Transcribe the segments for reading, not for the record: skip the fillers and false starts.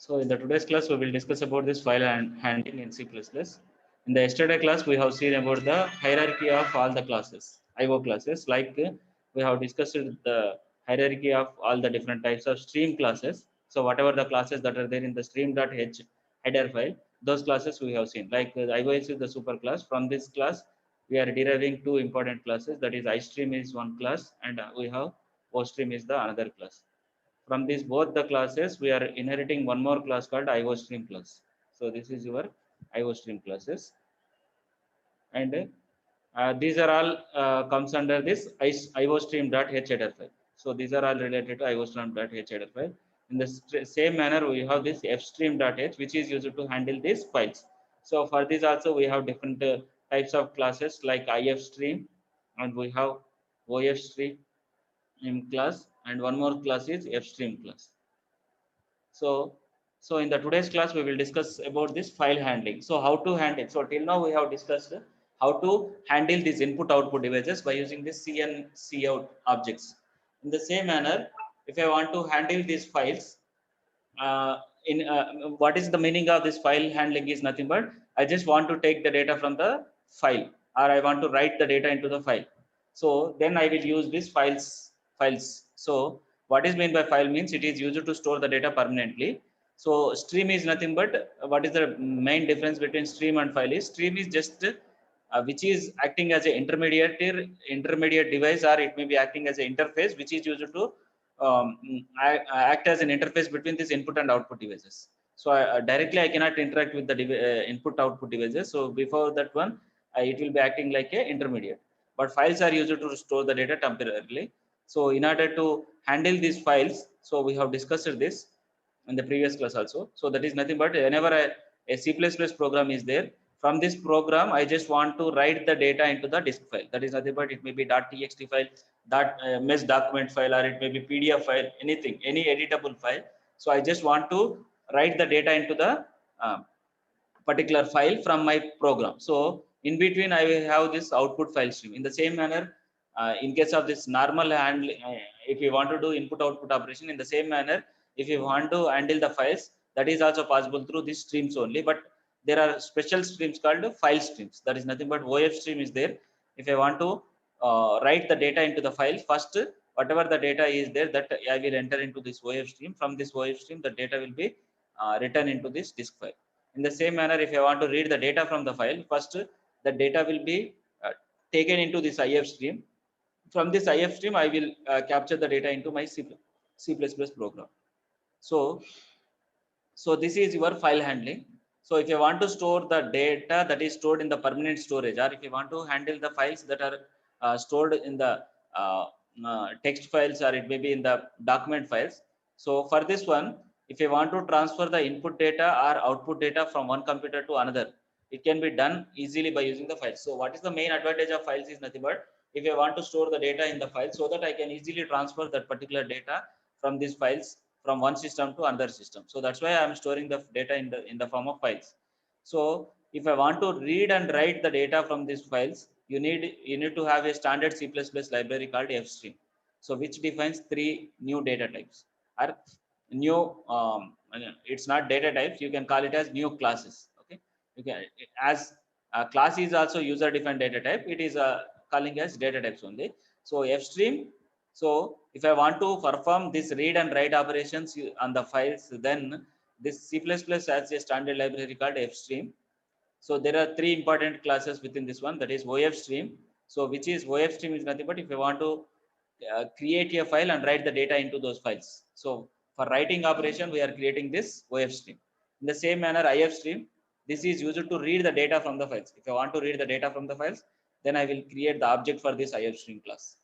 So in the today's class, we will discuss about this file handling in C++. In the yesterday class, we have seen about the hierarchy of all the classes, IO classes. Like we have discussed the hierarchy of all the different types of stream classes. So whatever the classes that are there in the stream.h header file, those classes we have seen. Like IOS is the super class. From this class, we are deriving two important classes. That is iStream is one class, and we have OStream is the another class. From these both the classes, we are inheriting one more class called IOStream class. So this is your IOStream classes, and these are all comes under this IOStream.h header file. So these are all related to IOStream.h header file. In the same manner, we have this fstream.h, which is used to handle these files. So for this also, we have different types of classes like ifstream, and we have ofstream class, and one more class is fstream class. So, so in the today's class, we will discuss about this file handling. So how to handle, so till now we have discussed how to handle these input output devices by using this C and C out objects. In the same manner, if I want to handle these files, in what is the meaning of this file handling is nothing but I just want to take the data from the file, or I want to write the data into the file. So then I will use this files. So what is meant by file means it is used to store the data permanently. So stream is nothing but what is the main difference between stream and file is stream is just which is acting as an intermediate device, or it may be acting as an interface which is used to act as an interface between this input and output devices. So directly I cannot interact with the input output devices. So before that one, it will be acting like a intermediate. But files are used to store the data temporarily. So in order to handle these files, so we have discussed this in the previous class also. So that is nothing but whenever a C++ program is there, from this program I just want to write the data into the disk file. That is nothing but it may be .txt file, mesh document file, or it may be PDF file, anything, any editable file. So I just want to write the data into the particular file from my program. So in between I will have this output file stream. In the same manner, in case of this normal handling, if you want to do input output operation in the same manner, if you want to handle the files, that is also possible through these streams only. But there are special streams called file streams. That is nothing but OF stream is there. If I want to write the data into the file, first whatever the data is there, that I will enter into this OF stream. From this OF stream, the data will be written into this disk file. In the same manner, if I want to read the data from the file, first the data will be taken into this IF stream. From this IF stream, I will capture the data into my C++ program. So, so this is your file handling. So if you want to store the data that is stored in the permanent storage, or if you want to handle the files that are stored in the text files, or it may be in the document files. So for this one, if you want to transfer the input data or output data from one computer to another, it can be done easily by using the files. So what is the main advantage of files is nothing but if I want to store the data in the file, so that I can easily transfer that particular data from these files from one system to another system. So that's why I'm storing the data in the form of files. So if I want to read and write the data from these files, you need to have a standard C++ library called fstream. So which defines three new data types, or new it's not data types, you can call it as new classes. Okay, you can, as class is also user defined data type, it is calling as data types only. So fstream, so if I want to perform this read and write operations on the files, then this C++ has a standard library called fstream. So there are three important classes within this one, that is ofstream. So which is ofstream is nothing but if I want to create a file and write the data into those files. So for writing operation, we are creating this ofstream. In the same manner, ifstream, this is used to read the data from the files. If I want to read the data from the files, then I will create the object for this ifstream class.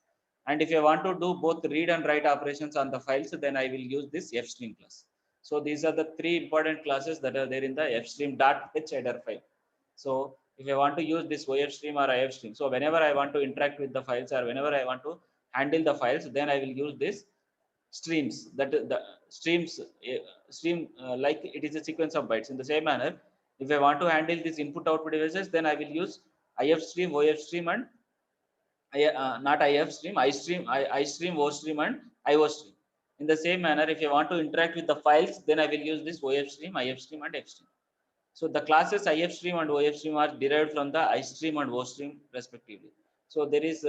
And if I want to do both read and write operations on the files, then I will use this fstream class. So these are the three important classes that are there in the fstream.h header file. So if I want to use this ofstream or ifstream, so whenever I want to interact with the files, or whenever I want to handle the files, then I will use this streams. That the streams stream like it is a sequence of bytes. In the same manner, if I want to handle these input output devices, then I will use ifstream, ofstream, and not ifstream, istream, istream, ostream, and iostream. In the same manner, if I want to interact with the files, then I will use this OF stream, IF stream, and F stream. So the classes IF stream and OF stream are derived from the I stream and O stream respectively. So there is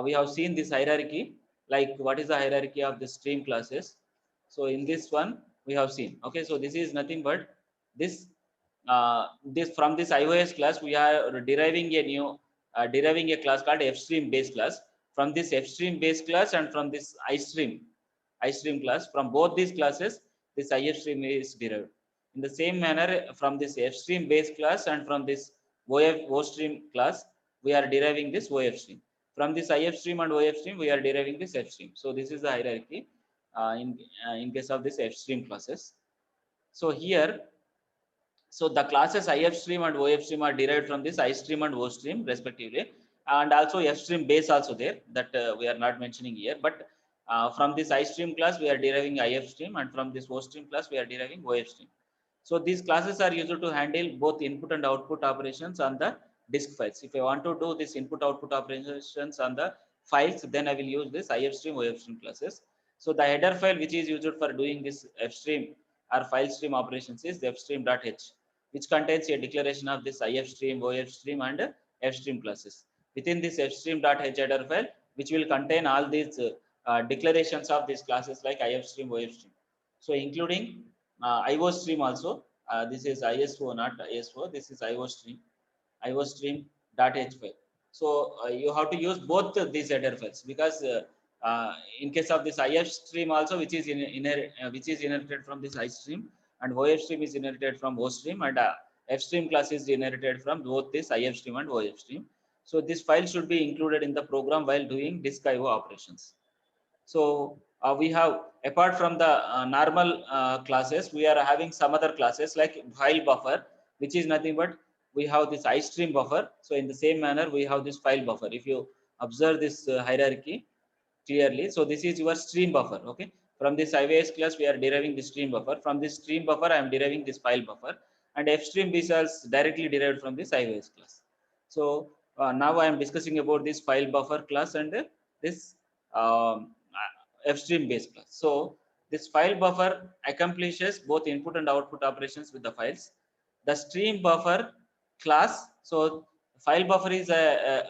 we have seen this hierarchy, like what is the hierarchy of the stream classes. So in this one we have seen. Okay, so this is nothing but this this from this iOS class we are deriving a class called FStream base class. From this FStream base class and from this iStream class, from both these classes this IFstream is derived. In the same manner, from this FStream base class and from this OStream class, we are deriving this OFstream. From this IFstream and OFstream, we are deriving this FStream. So this is the hierarchy in case of this FStream classes. So here, so the classes IFstream and OFstream are derived from this iStream and OStream respectively, and also FStream base also there that we are not mentioning here. But from this iStream class, we are deriving IFstream, and from this OStream class, we are deriving OFstream. So these classes are used to handle both input and output operations on the disk files. If I want to do this input output operations on the files, then I will use this IFstream, OFstream classes. So the header file which is used for doing this FStream or file stream operations is the fstream.h, which contains a declaration of this IFstream, OFstream, and FStream classes. Within this fstream.h header file, which will contain all these declarations of these classes like IFstream, OFstream. So including IO stream also. This is ISO, not ISO. This is IO stream, IO stream.h file. So you have to use both these header files because in case of this IF stream also, which is which is inherited from this I stream, and OF stream is inherited from O stream, and F stream class is inherited from both this IF stream and OF stream. So this file should be included in the program while doing disk IO operations. So we have, apart from the normal classes, we are having some other classes like file buffer, which is nothing but we have this iStream buffer. So in the same manner, we have this file buffer. If you observe this hierarchy clearly, so this is your stream buffer. Okay, from this iOS class, we are deriving the stream buffer. From this stream buffer, I am deriving this file buffer, and FStream is directly derived from this iOS class. So now I am discussing about this file buffer class and this um, FStream base class. So this file buffer accomplishes both input and output operations with the files. The stream buffer class, so file buffer is a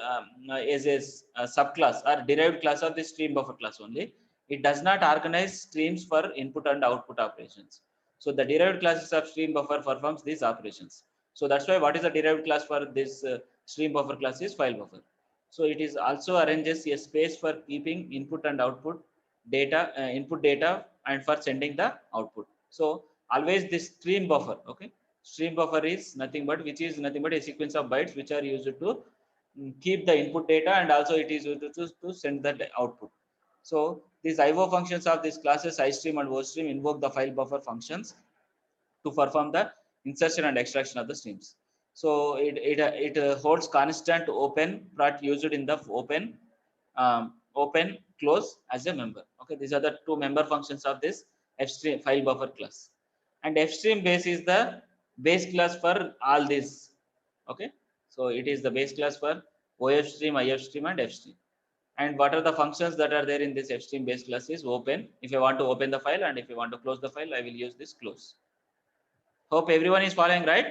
subclass or derived class of the stream buffer class only. It does not organize streams for input and output operations. So the derived classes of stream buffer performs these operations. So that's why what is the derived class for this stream buffer class is file buffer. So it is also arranges a space for keeping input and output data, input data, and for sending the output. So always this stream buffer, okay, stream buffer is nothing but a sequence of bytes which are used to keep the input data, and also it is used to send the output. So these IO functions of these classes iStream and OStream invoke the file buffer functions to perform the insertion and extraction of the streams. So it holds constant open part used in the open close as a member. Okay, these are the two member functions of this FStream file buffer class, and FStream base is the base class for all these. Okay, so it is the base class for OFstream, IFstream, and FStream. And what are the functions that are there in this FStream base class is open. If you want to open the file, and if you want to close the file, I will use this close. Hope everyone is following, right?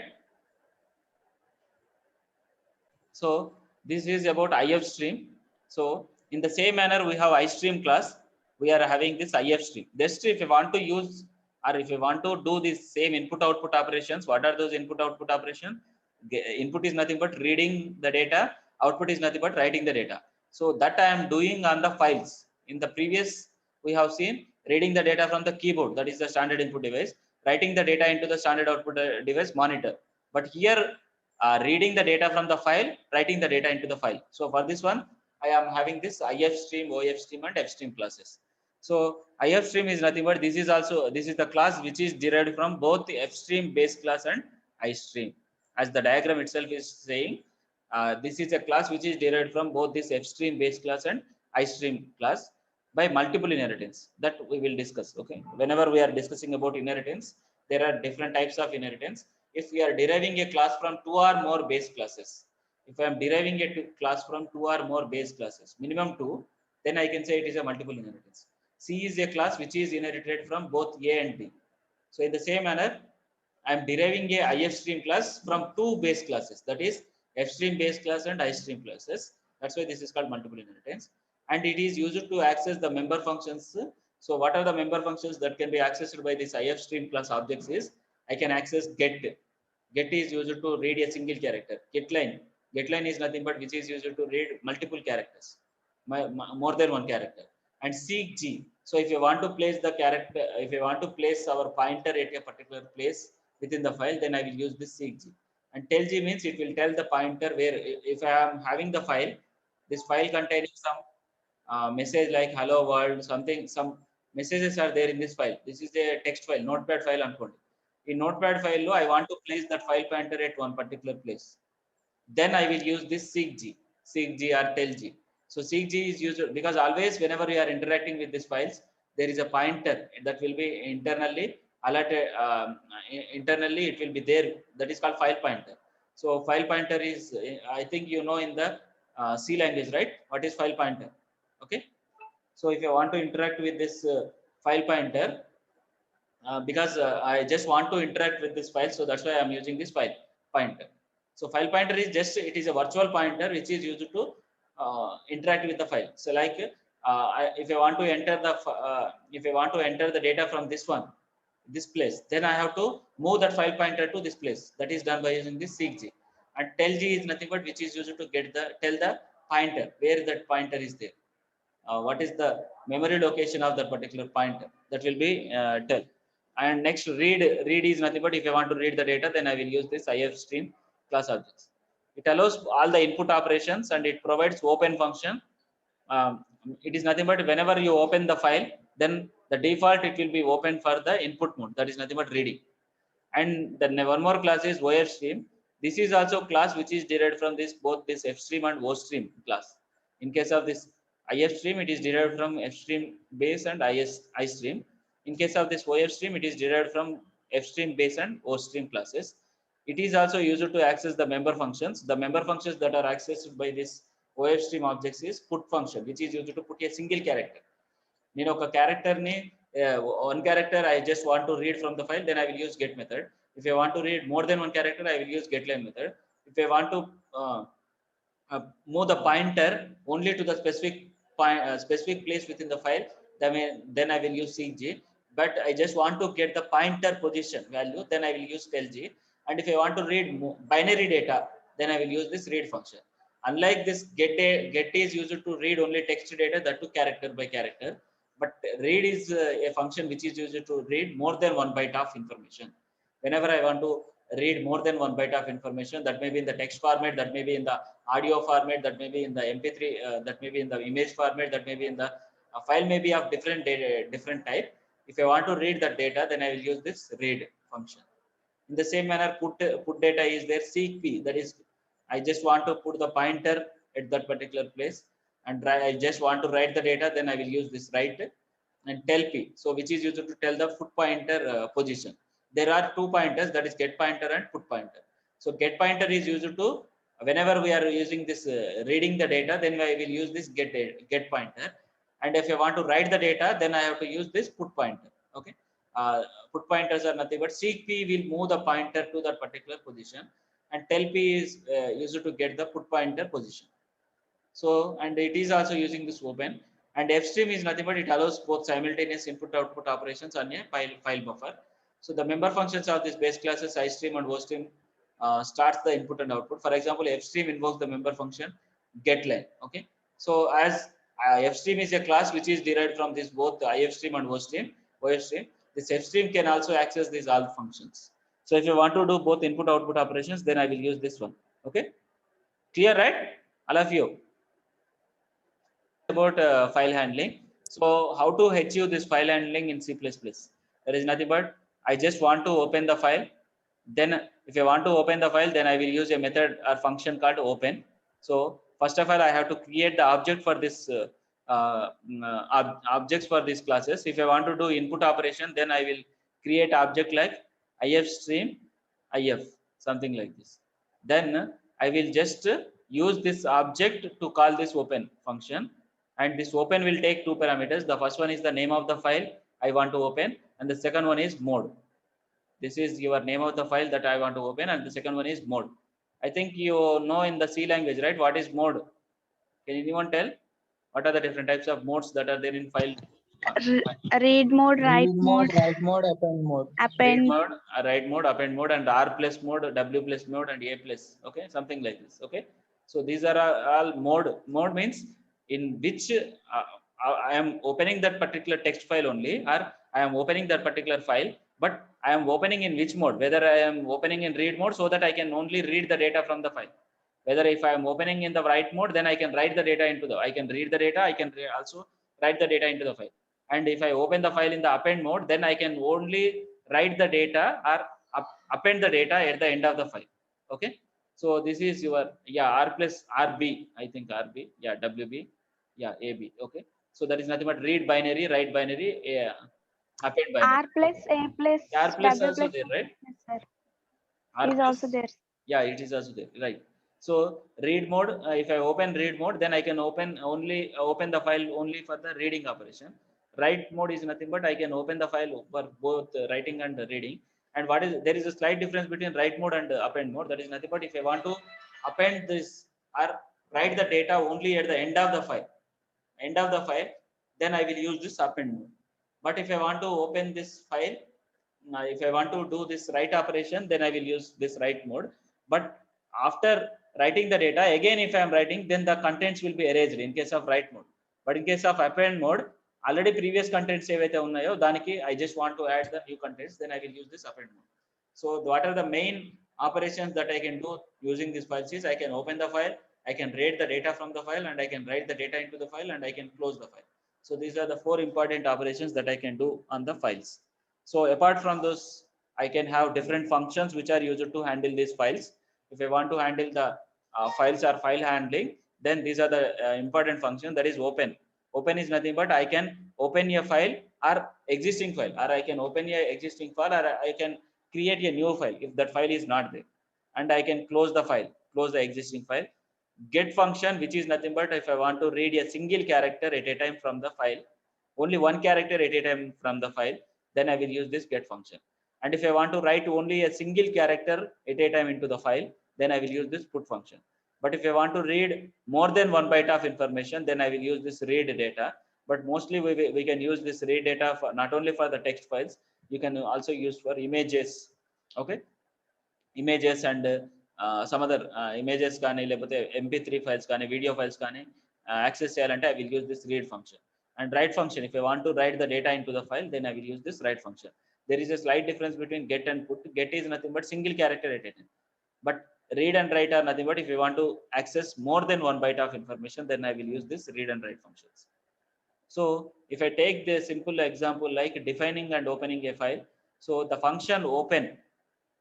So this is about IF stream. So in the same manner, we have iStream class. We are having this IF stream. Just if you want to use, or if you want to do this same input output operations, what are those input output operations? Input is nothing but reading the data. Output is nothing but writing the data. So that I am doing on the files. In the previous, we have seen reading the data from the keyboard, that is the standard input device, writing the data into the standard output device monitor. But here reading the data from the file, writing the data into the file. So for this one, I am having this IF stream, OF stream, and F stream classes. So IF stream is nothing but this is the class which is derived from both the F stream base class and I stream. As the diagram itself is saying, this is a class which is derived from both this F stream base class and I stream class by multiple inheritance that we will discuss. Okay, whenever we are discussing about inheritance, there are different types of inheritance. If we are deriving a class from two or more base classes, if I am deriving a class from two or more base classes, minimum two, then I can say it is a multiple inheritance. C is a class which is inherited from both A and B. So in the same manner, I am deriving a ifstream class from two base classes, that is fstream base class and istream classes. That's why this is called multiple inheritance. And it is used to access the member functions. So what are the member functions that can be accessed by this ifstream class objects is, I can access get. Get is used to read a single character. Getline is nothing but which is used to read multiple characters, more than one character. And seek G. So if you want to place the character, if you want to place our pointer at a particular place within the file, then I will use this seek G. And tell G means it will tell the pointer where, if I am having the file, this file containing some message like hello world, something, some messages are there in this file. This is a text file, notepad file unquote. In notepad file, I want to place that file pointer at one particular place. Then I will use this seek G or tell G. So seek G is used because always whenever you are interacting with these files, there is a pointer that will be internally alerted. Internally, it will be there. That is called file pointer. So file pointer is, I think you know in the C language, right? What is file pointer? Okay. So if you want to interact with this file pointer, because I just want to interact with this file, so that's why I'm using this file pointer. So file pointer is just, it is a virtual pointer which is used to interact with the file. So like if I want to enter the if I want to enter the data from this one, this place, then I have to move that file pointer to this place. That is done by using this seekg. And tellg is nothing but which is used to get the tell the pointer where that pointer is there. What is the memory location of that particular pointer, that will be tell. And next read is nothing but if I want to read the data, then I will use this ifstream class objects. It allows all the input operations and it provides open function. It is nothing but whenever you open the file, then the default it will be open for the input mode, that is nothing but reading. And then one more class is OFstream. This is also class which is derived from this both this fstream and ostream class. In case of this ifstream, it is derived from fstream base and istream. In case of this OFstream, it is derived from fstream base and ostream classes. It is also used to access the member functions. The member functions that are accessed by this OFstream objects is put function, which is used to put a single character. నేను ఒక character ని one character I just want to read from the file, then I will use get method. If I want to read more than one character, I will use getLine method. If I want to move the pointer only to the specific place within the file, then I will use seekg. But I just want to get the pointer position value, then I will use tellg. And if I want to read binary data, then I will use this read function. Unlike this get is used to read only text data, that to character by character. But read is a function which is used to read more than one byte of information. Whenever I want to read more than one byte of information, that may be in the text format, that may be in the audio format, that may be in the mp3, that may be in the image format, that may be in the file may be of different type. If I want to read that data, then I will use this read function. In the same manner, put data is there. Seek p, that is I just want to put the pointer at that particular place, and I just want to write the data, then I will use this write. And tell p, so which is used to tell the foot pointer position. There are two pointers, that is get pointer and put pointer. So get pointer is used to whenever we are using this reading the data, then I will use this get pointer. And if I want to write the data, then I have to use this put pointer. Okay. uh, Put pointers are nothing but seek p will move the pointer to that particular position, and tell p is used to get the put pointer position. So, and it is also using this open. And fstream is nothing but it allows both simultaneous input output operations on a file buffer. So the member functions of this base classes istream and ostream starts the input and output. For example, fstream invokes the member function getLine. Okay. So as fstream is a class which is derived from this both ifstream and ostream, this fstream can also access these all functions. So if you want to do both input output operations, then I will use this one. Okay. Clear, right? All of you. About file handling. So how to HU this file handling in C++? There is nothing but I just want to open the file. Then if I want to open the file, then I will use a method or function called open. So first of all, I have to create the object for this objects for these classes. If I want to do input operation, then I will create object like ifstream if, something like this. Then I will just use this object to call this open function. and this open will take two parameters. The first one is the name of the file I want to open, and the second one is mode. This is your name of the file that I want to open, and the second one is mode. I think you know in the C language, right? What is mode? Can anyone tell? What are the different types of modes that are there in file? Read mode, write Read mode, mode, write mode, append mode. Read append. mode, write mode, append mode, and R plus mode, W plus mode, and A plus. Okay, something like this. Okay, so these are all mode. Mode means in which I am opening that particular text file only, or I am opening that particular file, but I am opening in which mode? Whether I am opening in read mode so that I can only read the data from the file. Whether if I am opening in the write mode, then I can write the data into the. I can read the data. I can also write the data into the file. And if I open the file in the append mode, then I can only write the data or append the data at the end of the file. Okay, so this is your R plus RB, I think RB, WB, AB. Okay, so that is nothing but read binary, write binary, append binary. R plus A plus R plus W also plus there, right? yes, sir. R Is plus, also there. yeah, it is also there, right? So read mode, if I open read mode, then I can open the file only for the reading operation. Write mode is nothing but I can open the file for both writing and reading. And what is there is a slight difference between write mode and append mode. That is nothing but if I want to append this or write the data only at the end of the file, then I will use this append mode. But if I want to open this file, if I want to do this write operation, then I will use this write mode. But after writing the data, again, if I am writing, then the contents will be erased in case of write mode. But in case of append mode, already previous contents ఏవైతే ఉన్నాయో దానికి I just want to add the new contents, then I will use this append mode. So what are the main operations that I can do using this file is I can open the file, I can read the data from the file, and I can write the data into the file, and I can close the file. So these are the four important operations that I can do on the files. So apart from those, I can have different functions which are used to handle these files. If I want to handle the files or file handling, then these are the important function, that is open. Open is nothing but I can open a file or existing file, or I can open a existing file, or I can create a new file if that file is not there, and I can close the file, close the existing file. Get function, which is nothing but if I want to read a single character at a time from the file, only one character at a time from the file, then I will use this get function. And if I want to write only a single character at a time into the file, then I will use this put function. But if I want to read more than 1 byte of information, then I will use this read data. But mostly we can use this read data for not only for the text files, you can also use for images. Okay, images and some other images కానీ లేకపోతే mp3 files కానీ video files కానీ access చేయాలంటే I will use this read function. And write function, if I want to write the data into the file, then I will use this write function. There is a slight difference between get and put. Get is nothing but single character at a time, but read and write are nothing but if you want to access more than 1 byte of information, then I will use this read and write functions. So if I take the simple example like defining and opening a file, so the function open.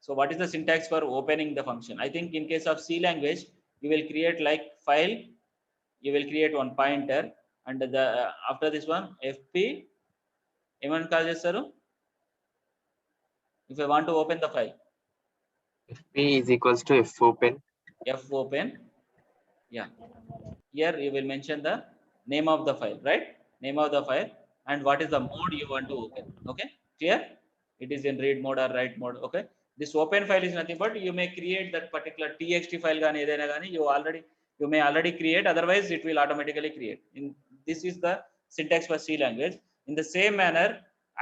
So what is the syntax for opening the function? I think in case of C language, you will create like file, you will create one pointer, and the after this one fp ఏమని call చేస్తారు if I want to open the file? P is equals to F open. F open. Yeah, here you will mention the name of the file, right? Name of the file, and what is the mode you want to open. Okay, clear? It is in read mode or write mode. Okay, this open file is nothing but you may create that particular txt file gani edaina gani you may already create, otherwise it will automatically create. In this is the syntax for C language. In the same manner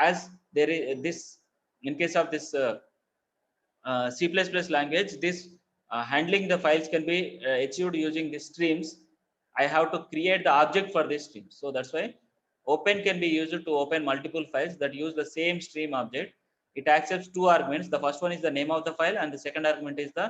as there is this, in case of this C++ language, this handling the files can be achieved using the streams. I have to create the object for this stream. So that's why open can be used to open multiple files that use the same stream object. It accepts two arguments. The first one is the name of the file, and the second argument is the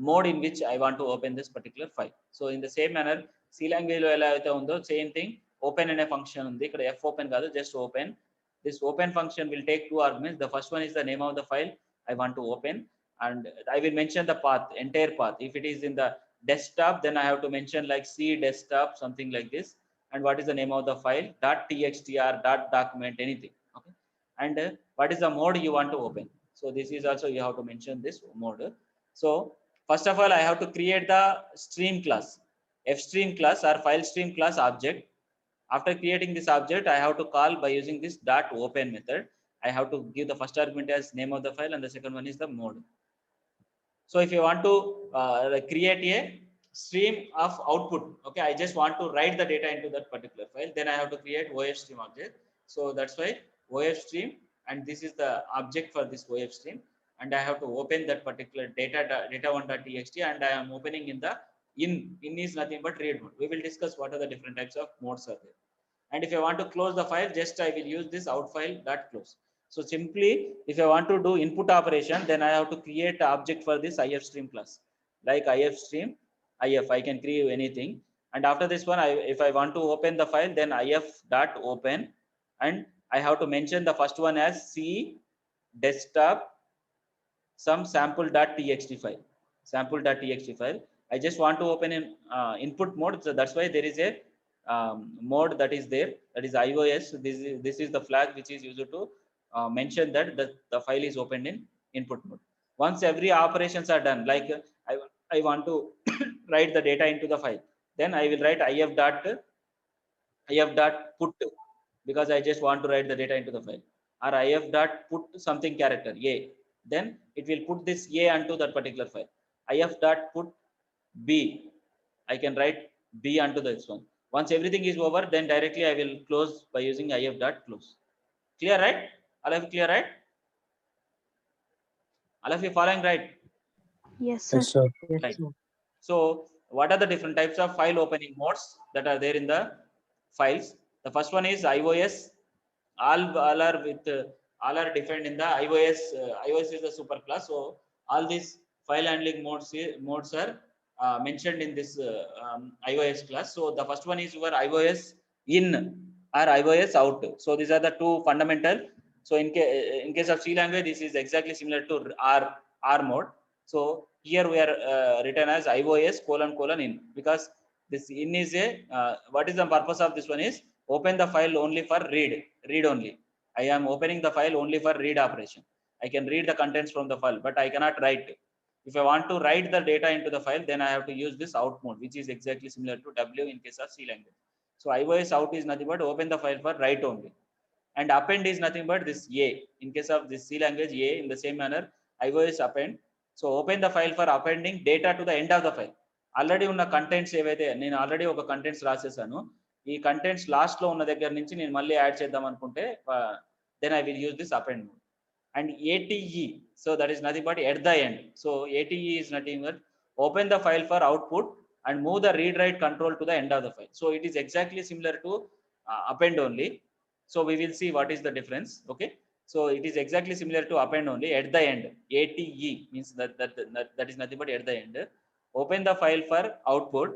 mode in which I want to open this particular file. So in the same manner, C language lo ela aithe undo, same thing. Open ane function undi ikkada f open kaadu, just open. This open function will take two arguments. The first one is the name of the file I want to open, and I will mention the path, entire path. If it is in the desktop, then I have to mention like C desktop, something like this. And what is the name of the file? .txt or .document, anything. Okay. And what is the mode you want to open? So this is also you have to mention this mode. So first of all, I have to create the stream class, fstream class or file stream class object. After creating this object, I have to call by using this dot open method. I have to give the first argument as name of the file and the second one is the mode. So if you want to create a stream of output, okay, I just want to write the data into that particular file, then I have to create OF stream object. So that's why OF stream, and this is the object for this OF stream, and I have to open that particular data1.txt, and I am opening in the in is nothing but read mode. We will discuss what are the different types of modes are there. And if I want to close the file, just I will use this out file dot close. So simply, if I want to do input operation, then I have to create an object for this if stream class, like if stream if. I can create anything. And after this one, if I want to open the file, then if dot open, and I have to mention the first one as C desktop some sample.txt file. Sample.txt file. I just want to open in input mode, so that's why there is a mode that is there, that is iOS. This is the flag which is used to mention that the file is opened in input mode. Once every operations are done, like I want to write the data into the file, then I will write if dot put, because I just want to write the data into the file, or if dot put something character a, then it will put this a onto that particular file. If dot put b, I can write b onto this one. Once everything is over, then directly I will close by using if dot close. Clear, right? All of you clear, right? All of you following, right? Yes, sir. Yes, sir. Right. So what are the different types of file opening modes that are there in the files? The first one is iOS. All are with all are defined in the iOS. iOS is the super class. So all these file handling modes are mentioned in this iOS class. So the first one is your iOS in or iOS out. So these are the two fundamental. So in case of C language, this is exactly similar to R mode. So here we are written as iOS : in, because this in is a what is the purpose of this one is open the file only for read only. I am opening the file only for read operation. I can read the contents from the file, but I cannot write. If I want to write the data into the file, then I have to use this out mode, which is exactly similar to W in case of C language. So iOS out is nothing but open the file for write only, and append is nothing but this A. In case of this C language, A, in the same manner iOS append. So open the file for appending data to the end of the file. Already ఉన్న contents ఏవైతే నేను already ఒక contents రాసేసాను, ఈ contents last లో ఉన్న దగ్గర నుంచి నేను మళ్ళీ యాడ్ చేద్దాం అనుకుంటే then I will use this append mode. And ATE, so that is nothing but at the end. So ATE is nothing but open the file for output and move the read write control to the end of the file. So it is exactly similar to append only. So we will see what is the difference. Okay, so it is exactly similar to append only at the end. ATE means that is nothing but at the end. Open the file for output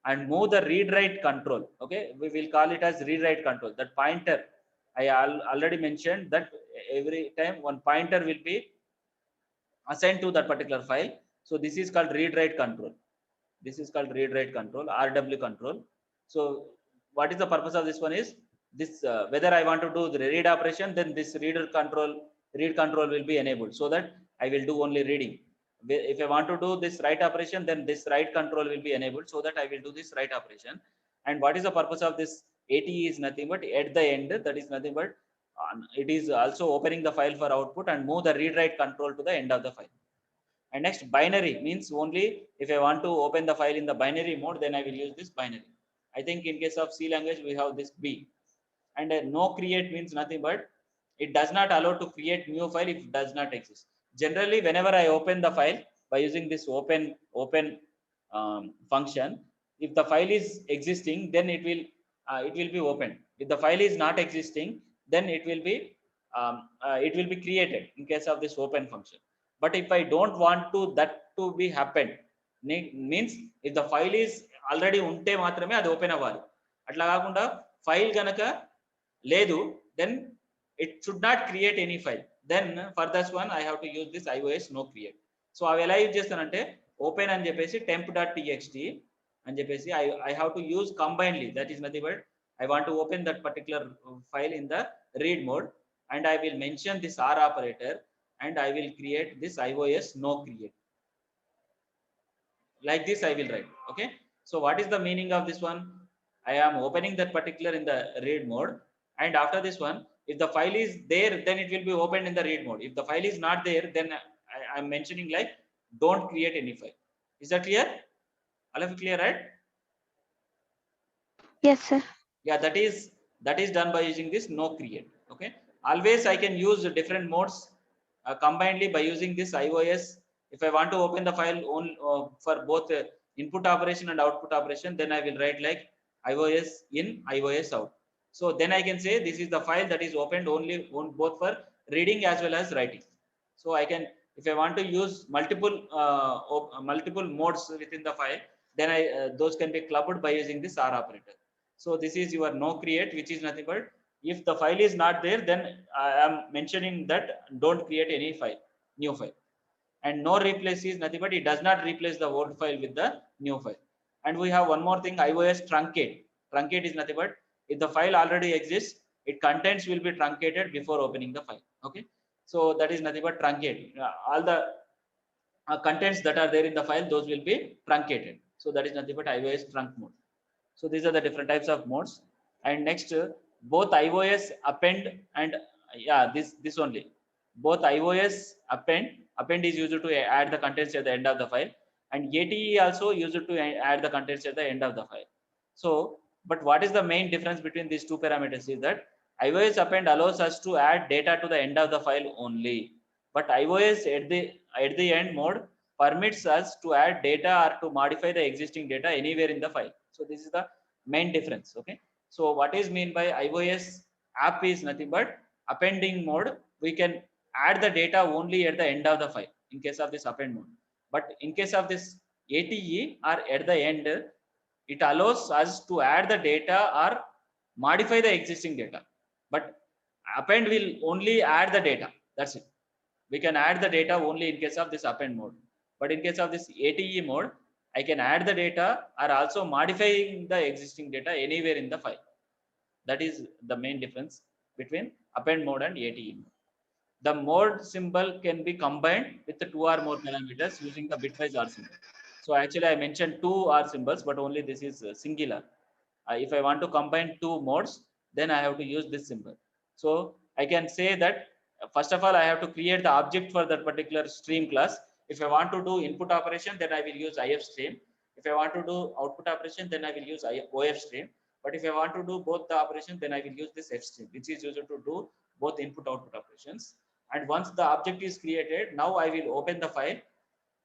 and move the read write control. Okay, we will call it as read write control. That pointer I already mentioned that every time one pointer will be assigned to that particular file. So this is called read write control. This is called read write control, RW control. So what is the purpose of this one is this whether I want to do the read operation, then this read control will be enabled, so that I will do only reading. If I want to do this write operation, then this write control will be enabled, so that I will do this write operation. And what is the purpose of this ATE is nothing but at the end, that is nothing but it is also opening the file for output and move the read write control to the end of the file. And next, binary means only if I want to open the file in the binary mode, then I will use this binary. I think in case of C language we have this B. And no create means nothing but it does not allow to create new file if it does not exist. Generally, whenever I open the file by using this open function, if the file is existing, then it will be opened. If the file is not existing, then it will be created in case of this open function. But if I don't want to that to be happen, means if the file is already ఉంటే మాత్రమే అది open అవ్వాలి. అట్లా కాకుండా file గనక లేదు, then it should not create any file. Then for this one I have to use this iOS no create. So అవి ఎలా యూజ్ చేస్తానంటే ఓపెన్ అని చెప్పేసి temp.txt అని చెప్పేసి I have to use combinedly. That is nothing but I want to open that particular file in the read mode, and I will mention this R operator, and I will create this iOS no create. Like this I will write. Okay, so what is the meaning of this one? I am opening that particular in the read mode, and after this one, if the file is there, then it will be opened in the read mode. If the file is not there, then I am mentioning like don't create any file. Is that clear? All of you clear, right? Yes, sir. Yeah, that is done by using this no create. Okay, always I can use different modes combinedly by using this iOS. If I want to open the file on for both input operation and output operation, then I will write like iOS in, iOS out. So then I can say this is the file that is opened only on both for reading as well as writing. So I can, if I want to use multiple modes within the file, then those can be clubbed by using this R operator. So this is your no create, which is nothing but if the file is not there, then I am mentioning that don't create any file, new file. And no replace is nothing but it does not replace the old file with the new file. And we have one more thing, iOS truncate. Truncate is nothing but if the file already exists, its contents will be truncated before opening the file. Okay, so that is nothing but truncate. All the contents that are there in the file, those will be truncated. So that is nothing but iOS trunk mode. So these are the different types of modes. And next, both iOS append and this only. Both iOS append is used to add the contents at the end of the file, and ATE also used to add the contents at the end of the file. So, but what is the main difference between these two parameters is that iOS append allows us to add data to the end of the file only, but iOS at the end mode permits us to add data or to modify the existing data anywhere in the file. So this is the main difference. Okay, so what is mean by iOS app is nothing but appending mode. We can add the data only at the end of the file in case of this append mode, but in case of this ATE or at the end, it allows us to add the data or modify the existing data, but append will only add the data. That's it. We can add the data only in case of this append mode, but in case of this ATE mode, I can add the data or also modifying the existing data anywhere in the file. That is the main difference between append mode and ATE mode. The mode symbol can be combined with the two or more parameters using the bitwise R symbol. So actually I mentioned two R symbols, but only this is singular. If I want to combine two modes, then I have to use this symbol. So I can say that first of all, I have to create the object for that particular stream class. If I want to do input operation, then I will use IF stream. If I want to do output operation, then I will use OF stream. But if I want to do both the operation, then I will use this F stream, which is used to do both input output operations. And once the object is created, now I will open the file.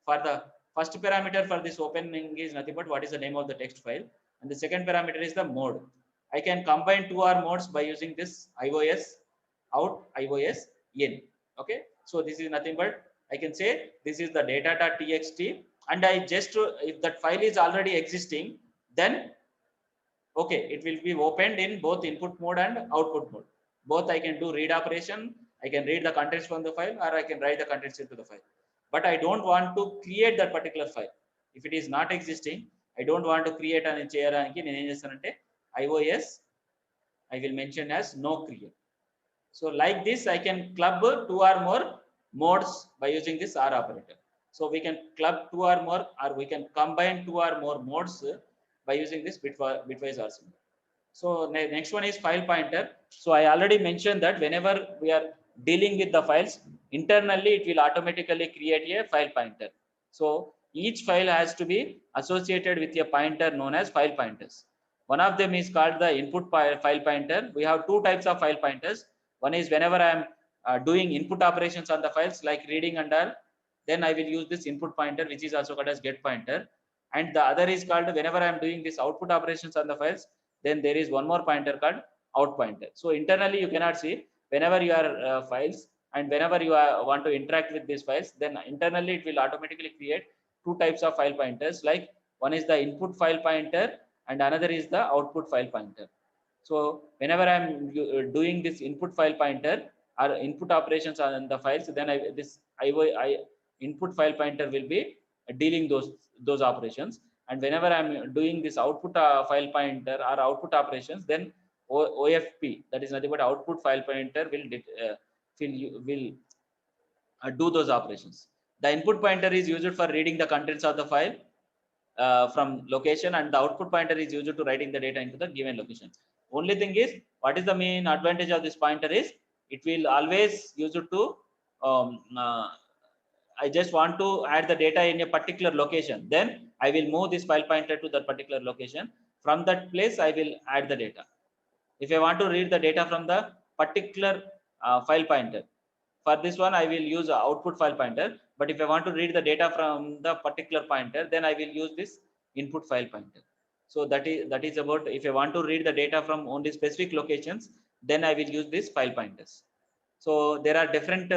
For the first parameter for this opening is nothing but what is the name of the text file, and the second parameter is the mode. I can combine two R modes by using this iOS out, iOS in. Okay, so this is nothing but I can say this is the data.txt, and I just if that file is already existing, then okay, it will be opened in both input mode and output mode. Both I can do read operation, I can read the contents from the file, or I can write the contents into the file. But I don't want to create that particular file. If it is not existing, I don't want to create an చేయడానికి నేను ఏం చేస్తానంటే iOS I will mention as no create. So like this, I can club two or more modes by using this R operator. So we can club two or more, or we can combine two or more modes by using this bitwise R symbol. So next one is file pointer. So I already mentioned that whenever we are dealing with the files, internally it will automatically create a file pointer. So each file has to be associated with a pointer known as file pointers. One of them is called the input file pointer. We have two types of file pointers. One is whenever I am doing input operations on the files like reading and all, then I will use this input pointer, which is also called as get pointer. And the other is called whenever I am doing this output operations on the files, then there is one more pointer called out pointer. So internally you cannot see whenever you are files and whenever you want to interact with these files, then internally it will automatically create two types of file pointers. Like one is the input file pointer and another is the output file pointer. So whenever I'm doing this input file pointer or input operations on the files, then I input file pointer will be dealing those operations. And whenever I'm doing this output file pointer or output operations, then OFP, that is nothing but output file pointer, will do those operations. The input pointer is used for reading the contents of the file, from location, and the output pointer is used to writing the data into the given location. Only thing is, what is the main advantage of this pointer is it will always use it to I just want to add the data in a particular location. Then I will move this file pointer to that particular location. From that place, I will add the data. If I want to read the data from the particular file pointer, for this one, I will use output file pointer. But if I want to read the data from the particular pointer, then I will use this input file pointer. So that is about, if I want to read the data from only specific locations, then I will use this file pointers. So there are different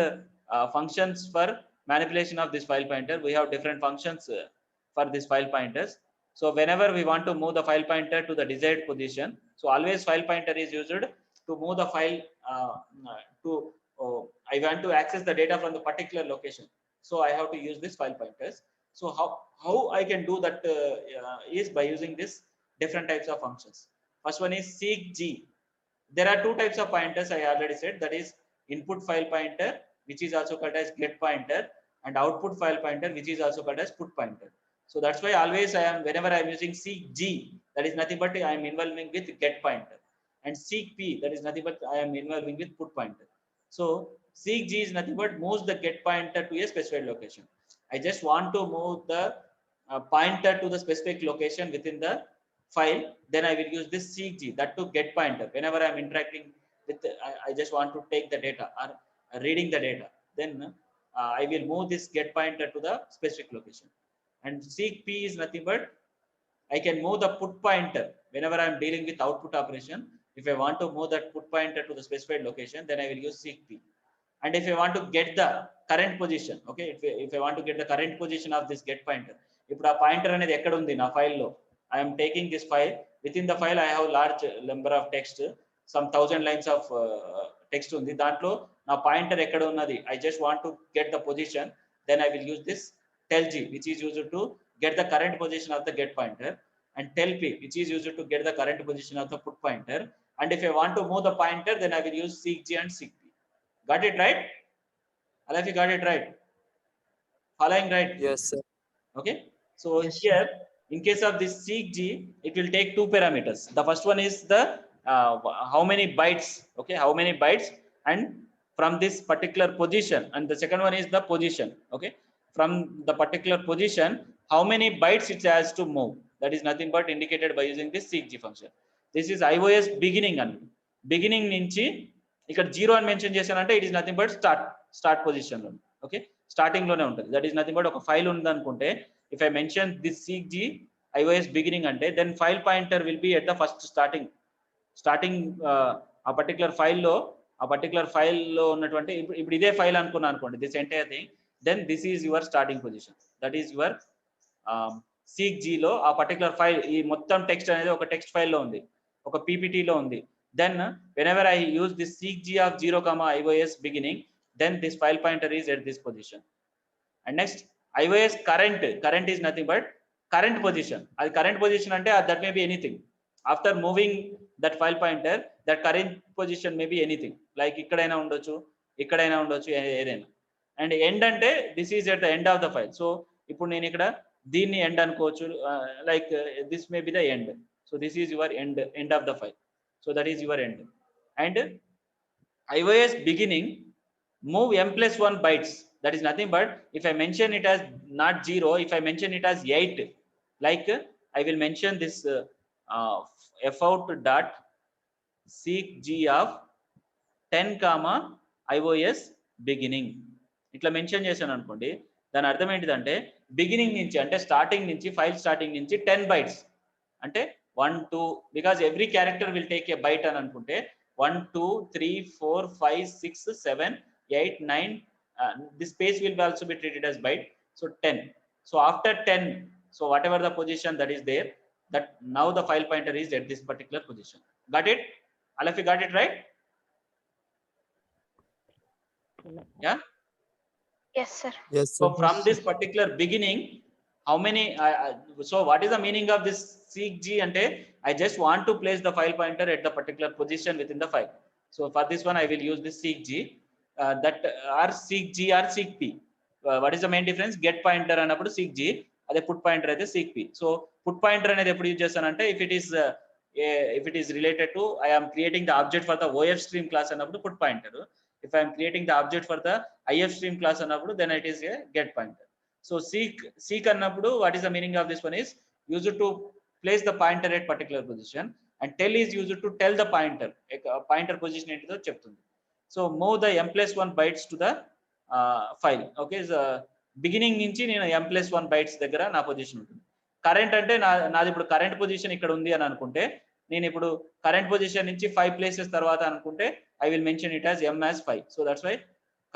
functions for manipulation of this file pointer. We have different functions for this file pointers. So whenever we want to move the file pointer to the desired position, so always file pointer is used to move the file I want to access the data from the particular location. So I have to use this file pointers. So how I can do that is by using this different types of functions. First one is seekg. There are two types of pointers I already said, that is input file pointer, which is also called as get pointer, and output file pointer, which is also called as put pointer. So that's why always whenever I am using seekg, that is nothing but I am involving with get pointer, and seekp, that is nothing but I am involving with put pointer. So seekg is nothing but moves the get pointer to a specified location. I just want to move the pointer to the specific location within the file, then I will use this seekg, that to get pointer. Whenever I'm interacting with, I just want to take the data or reading the data, then I will move this get pointer to the specific location. And seekp is nothing but I can move the put pointer whenever I'm dealing with output operation. If I want to move that put pointer to the specified location, then I will use seekp. And if I want to get the current position, okay, if I want to get the current position of this get pointer, ఇప్పుడు ఆ pointer అనేది ఎక్కడ ఉంది నా ఫైల్లో, I am taking this file. Within the file, I have large number of text, some 1000 lines of text ఉంది. దాంట్లో నా పాయింటర్ ఎక్కడ ఉన్నది, I just want to get the position, then I will use this telg, which is used to get the current position of the get pointer, and telp, which is used to get the current position of the put pointer. And if I want to move the pointer, then I will use seekg and seekp. Got it right? All of you got it right? Following right? Yes, sir. Okay. So Yes, here, in case of this seekg, it will take two parameters. The first one is the how many bytes, okay, how many bytes, and from this particular position, and the second one is the position, okay, from the particular position, how many bytes it has to move. That is nothing but indicated by using this seekg function. This is iOS beginning, and beginning నుంచి ఇక్కడ 0 అని mention చేశానంటే it is nothing but start position లో, okay, starting లోనే ఉంటుంది. That is nothing but ఒక file ఉంది అనుకుంటే, if I mention this seekg iOS beginning అంటే, then file pointer will be at the first starting ఆ పర్టికులర్ ఫైల్లో ఉన్నటువంటి, ఇప్పుడు ఇదే ఫైల్ అనుకున్నాను అనుకోండి, this entire thing, then this is your starting position. That is your seekg లో ఆ పర్టికులర్ ఫైల్, ఈ మొత్తం టెక్స్ట్ అనేది ఒక టెక్స్ట్ ఫైల్లో ఉంది, ఒక PPT లో ఉంది. Then whenever I use this seekg of 0, iOS beginning, then this file pointer is at this position. And next, iOS current is nothing but current position. Current position ante that may be anything. After moving that file pointer, that current position may be anything, like ikkadaina undochu edaina. And end ante this is at the end of the file. So ippudu nenu ikkada deenni end anukochu, like this may be the end. So this is your end of the file. So that is your end. And iOS beginning move m+1 bytes. That is nothing but, if I mention it as not 0, if I mention it as 8, like I will mention this fout dot seekg of 10, iOS beginning. ఇట్లా mention చేశాను అనుకోండి, దాని అర్థం ఏంటిదంటే beginning నుంచి, అంటే starting నుంచి, file starting నుంచి 10 bytes అంటే 1 2, because every character will take a byte అని అనుకుంటే 1 2 3 4 5 6 7 8 9, this space will also be treated as byte. So 10. So after 10, so whatever the position that is there, that now the file pointer is at this particular position. Got it? All of you got it right? Yeah. Yes, sir. Yes, sir. So from this particular beginning, how many so what is the meaning of this seekg ante, I just want to place the file pointer at the particular position within the file. So for this one I will use this seekg, that or seekg or seekp. What is the main difference? Get pointer anappudu seekg, అదే put pointer అయితే seek p. So put pointer అనేది ఎప్పుడు use చేస్తానంటే if it is related to I am creating the object for the OF stream class అన్నప్పుడు put pointer. If I'm creating the object for the IF stream class అన్నప్పుడు then it is a get pointer. So seek అన్నప్పుడు what is the meaning of this one is used to place the pointer at particular position, and tell is used to tell the pointer pointer position ఏంటిదో చెప్తుంది. So move the m+1 bytes to the file. Okay, beginning నుంచి నేను m+1 bytes దగ్గర నా position ఉంటుంది. Current అంటే నాది ఇప్పుడు కరెంట్ పొజిషన్ ఇక్కడ ఉంది అని అనుకుంటే నేను ఇప్పుడు కరెంట్ పొజిషన్ నుంచి 5 places తర్వాత అనుకుంటే I will mention it as m as 5. So that's why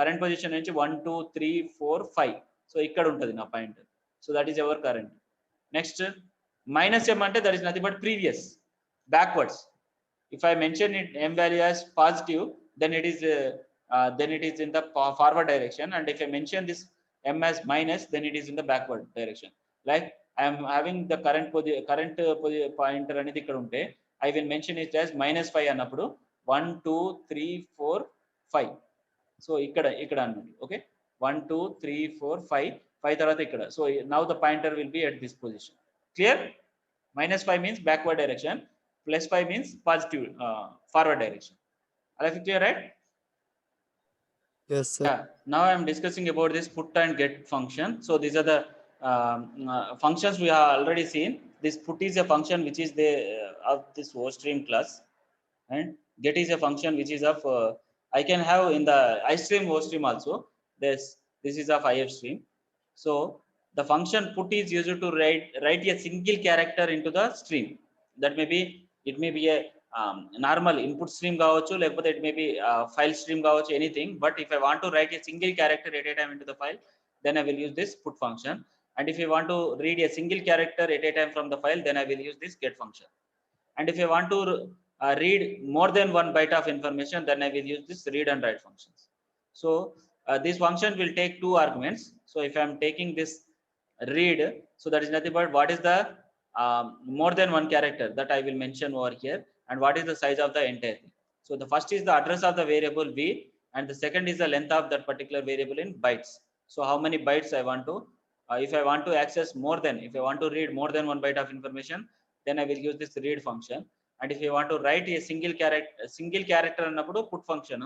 current position నుంచి 1 2 3 4 5. సో ఇక్కడ ఉంటుంది నా point. So that is ever current. Next -m అంటే that is nothing but previous, backwards. If I mention it m value as positive, then it is in the forward direction, and if I mention this m as minus, then it is in the backward direction. Like I am having the current pointer అనేది ఇక్కడ ఉంటే I will mention it as -5 అన్నప్పుడు 1 2 3 4 5. So ఇక్కడ అన్నమాట. Okay, 1 2 3 4 5 తర్వాత ఇక్కడ. So now the pointer will be at this position. Clear? -5 means backward direction, +5 means positive forward direction. Are you clear, right? Yes, sir. Yeah. Now I am discussing about this put and get function. So these are the functions we have already seen. This put is a function which is the of this OStream class, and get is a function which is of I can have in the iStream OStream also. This is of IF stream. So the function put is used to write a single character into the stream. That may be, it may be a normal input stream కావచ్చు, లేకపోతే it may be file stream కావచ్చు, anything. But if I want to write a single character at a time into the file, then I will use this put function. And if I want to read a single character at a time from the file, then I will use this get function. And if I want to read more than 1 byte of information, then I will use this read and write functions. So this function will take 2 arguments. So if I am taking this read, so that is nothing but what is the more than 1 character that I will mention over here, and what is the size of the entire thing. So the first is the address of the variable v, and the second is the length of that particular variable in bytes. So how many bytes I want to if I want to access more than, if I want to read more than 1 byte of information, then I will use this read function. And if I want to write a single character అన్నప్పుడు put function,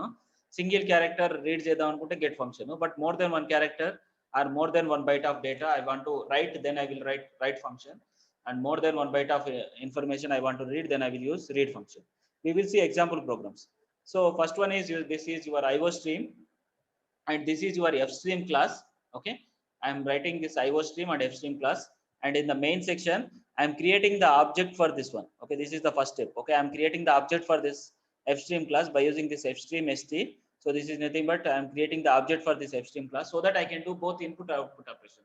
single character read చేద్దాం అనుకుంటే get function. But more than 1 character or more than 1 byte of data I want to write, then I will write function. And more than 1 byte of information I want to read, then I will use read function. We will see example programs. So first one is this is your IO stream, and this is your F stream class. Okay, I am writing this IO stream and F stream class, and in the main section I am creating the object for this one. Okay, this is the first step. Okay, I am creating the object for this F stream class by using this F stream st. So this is nothing but I am creating the object for this F stream class so that I can do both input output operation,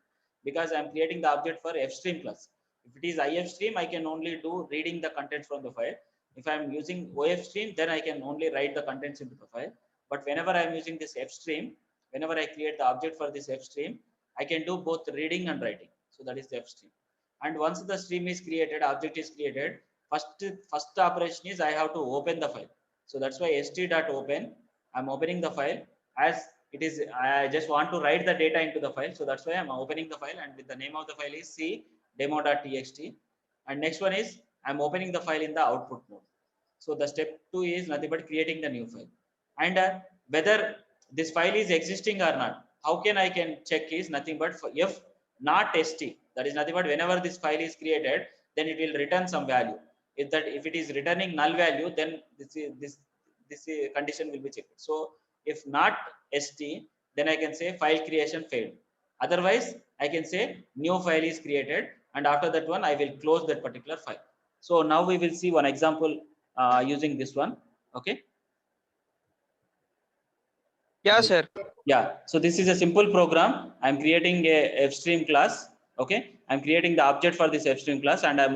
because I am creating the object for F stream class. If it is IF stream, I can only do reading the contents from the file. If I am using OF stream, then I can only write the contents into the file. But whenever I am using this F stream, whenever I create the object for this F stream, I can do both reading and writing. So that is the F stream. And once the stream is created, object is created, first operation is I have to open the file. So that's why st.open, I'm opening the file. As it is, I just want to write the data into the file. So that's why I'm opening the file, and with the name of the file is c demo.txt. And next one is I'm opening the file in the output mode. So the step 2 is nothing but creating the new file. And whether this file is existing or not, how I can check is nothing but for if not st, that is nothing but whenever this file is created, then it will return some value. If it is returning null value, then this condition will be checked. So if not st, then I can say file creation failed. Otherwise I can say new file is created, and after that one I will close that particular file. So now we will see one example using this one. Okay, Yeah, sir. yeah, so this is a simple program. I'm creating a fstream class. Okay, I'm creating the object for this fstream class, and I'm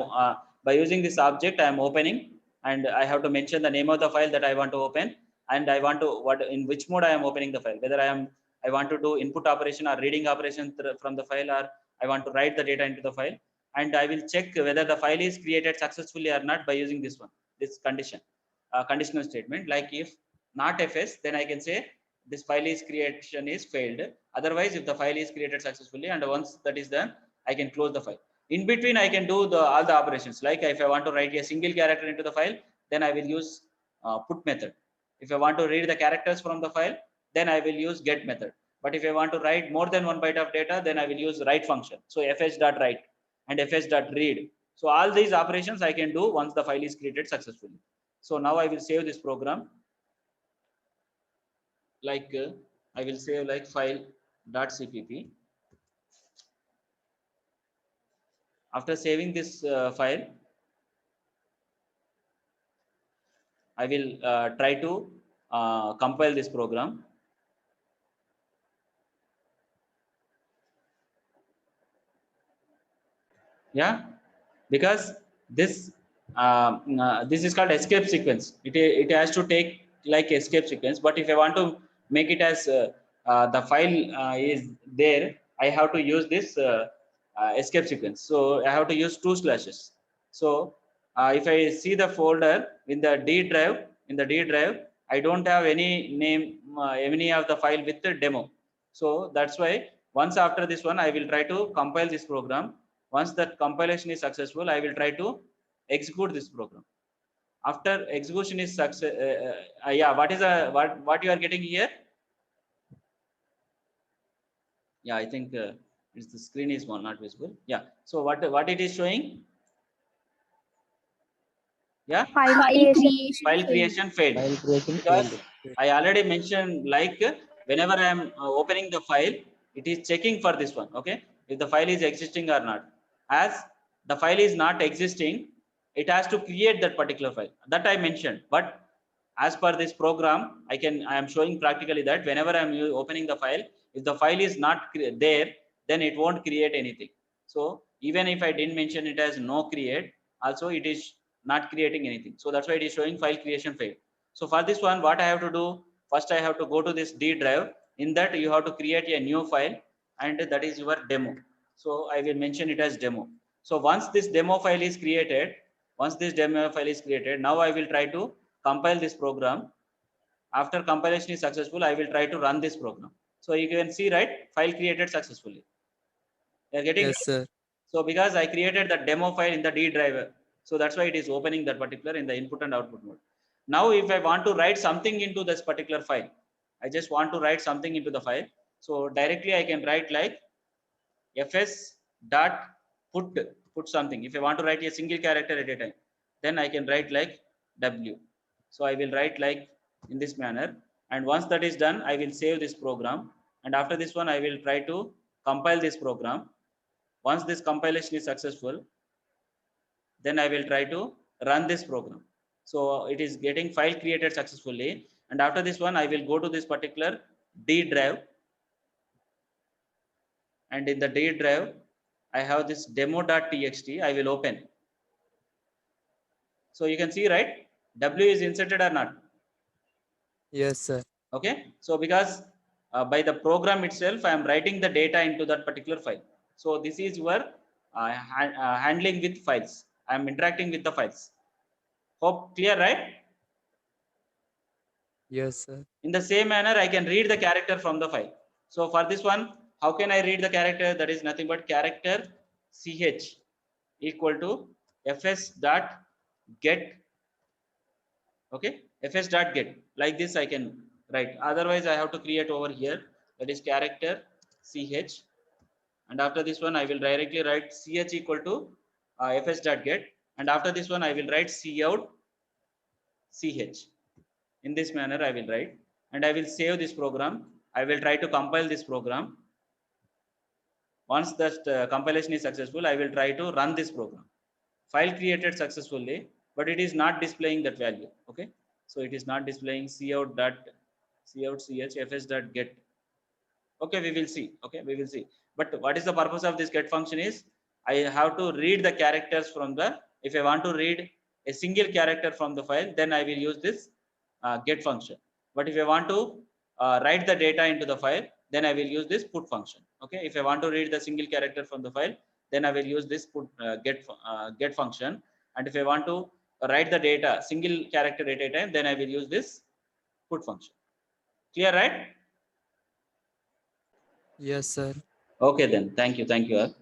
by using this object I'm opening, and I have to mention the name of the file that I want to open, and I want to in which mode I am opening the file, whether I want to do input operation or reading operation from the file, or I want to write the data into the file. And I will check whether the file is created successfully or not by using this one, this conditional statement. Like if not fs, then I can say this file is creation is failed. Otherwise, if the file is created successfully, and once that is done, I can close the file. In between, I can do all the operations. Like if I want to write a single character into the file, then I will use put method. If I want to read the characters from the file, then I will use get method. But if I want to write more than 1 byte of data, then I will use write function. So fh.write and fh.read. So all these operations I can do once the file is created successfully. So now I will save this program. Like I will save like file.cpp. After saving this file, I will try to compile this program. Yeah, because this this is called escape sequence. It has to take like escape sequence. But if I want to make it as the file is there, I have to use this escape sequence. So I have to use 2 slashes. So if I see the folder in the D drive, I don't have any name, any of the file with the demo. So that's why once after this one, I will try to compile this program. Once that compilation is successful, I will try to execute this program. After execution is success, yeah, what you are getting here? Yeah, I think it's the screen is not visible. Yeah. So what it is showing? Yeah. File creation. File creation failed. File creation Because failed. I already mentioned, like whenever I am opening the file, it is checking for this one. Okay, if the file is existing or not. As the file is not existing, it has to create that particular file that I mentioned. But as per this program, I am showing practically that whenever I am opening the file, if the file is not there, then it won't create anything. So even if I didn't mention it as no create, also it is not creating anything. So that's why it is showing file creation failed. So for this one, what I have to do, first I have to go to this D drive. In that you have to create a new file, and that is your demo. So I will mention it as demo. So once this demo file is created, now I will try to compile this program. After compilation is successful, I will try to run this program. So you can see, right, file created successfully. You are getting Yes, it? sir. So because I created the demo file in the D driver, so that's why it is opening that particular in the input and output mode. Now, if I want to write something into this particular file, I just want to write something into the file. So directly I can write like fs dot put something. If I want to write a single character at a time, then I can write like w. So I will write like in this manner. And once that is done, I will save this program. And after this one, I will try to compile this program. Once this compilation is successful, then I will try to run this program. So it is getting file created successfully. And after this one, I will go to this particular D drive. And in the D drive, I have this demo.txt. I will open. So you can see, right? W is inserted or not? Yes, sir. Okay. So because by the program itself, I am writing the data into that particular file. So this is your handling with files. I am interacting with the files. Hope clear, right? Yes, sir. In the same manner, I can read the character from the file. So for this one, how can I read the character? That is nothing but character ch equal to fs dot get. Okay, fs dot get. Like this I can write. Otherwise, I have to create over here. That is character ch. And after this one, I will directly write ch equal to fs dot get. And after this one, I will write cout ch. In this manner, I will write, and I will save this program. I will try to compile this program. Once that compilation is successful, I will try to run this program. File created successfully, but it is not displaying that value. Okay, so it is not displaying cout ch fs dot get. Okay, we will see. Okay, we will see. But what is the purpose of this get function is I have to read the characters from the, if I want to read a single character from the file, then I will use this get function. But if I want to write the data into the file, then I will use this put function. Okay, if I want to read the single character from the file, then I will use this get function. And if I want to write the data single character at a time, then I will use this put function. Clear, right? Yes, sir. Okay, then. Thank you. Thank you all.